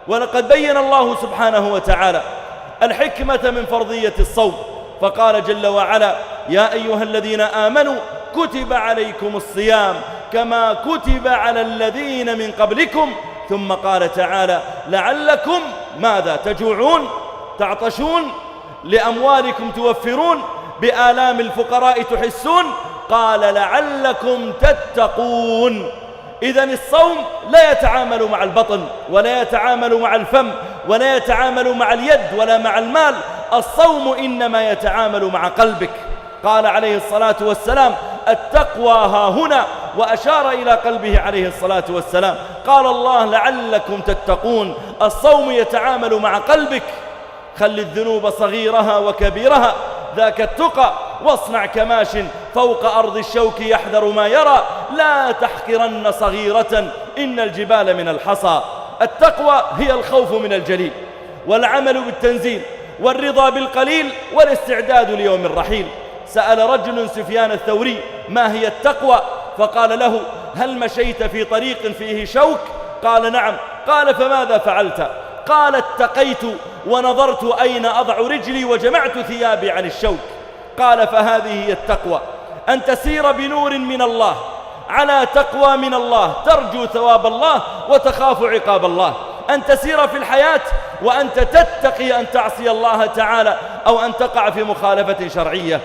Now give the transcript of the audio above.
ولقد بين الله سبحانه وتعالى الحكمة من فرضية الصوم، فقال جل وعلا: يا أيها الذين آمنوا كتب عليكم الصيام كما كتب على الذين من قبلكم. ثم قال تعالى: لعلكم ماذا؟ تجوعون، تعطشون، لأموالكم توفرون، بآلام الفقراء تحسون. قال: لعلكم تتقون. إذن الصوم لا يتعامل مع البطن، ولا يتعامل مع الفم، ولا يتعامل مع اليد، ولا مع المال. الصوم إنما يتعامل مع قلبك. قال عليه الصلاة والسلام: التقوى ها هنا، وأشار إلى قلبه عليه الصلاة والسلام. قال الله: لعلكم تتقون. الصوم يتعامل مع قلبك. خل الذنوب صغيرها وكبيرها، ذاك التقى. واصنع كماش فوق أرض الشوك يحذر ما يرى، لا تحقرن صغيرة إن الجبال من الحصى. التقوى هي الخوف من الجليل، والعمل بالتنزيل، والرضا بالقليل، والاستعداد ليوم الرحيل. سأل رجل سفيان الثوري: ما هي التقوى؟ فقال له: هل مشيت في طريق فيه شوك؟ قال: نعم. قال: فماذا فعلت؟ قال: اتقيت ونظرت أين أضع رجلي وجمعت ثيابي عن الشوك. قال: فهذه هي التقوى، أن تسير بنور من الله على تقوى من الله، ترجو ثواب الله وتخاف عقاب الله. أن تسير في الحياة وأنت تتقي أن تعصي الله تعالى أو أن تقع في مخالفة شرعية.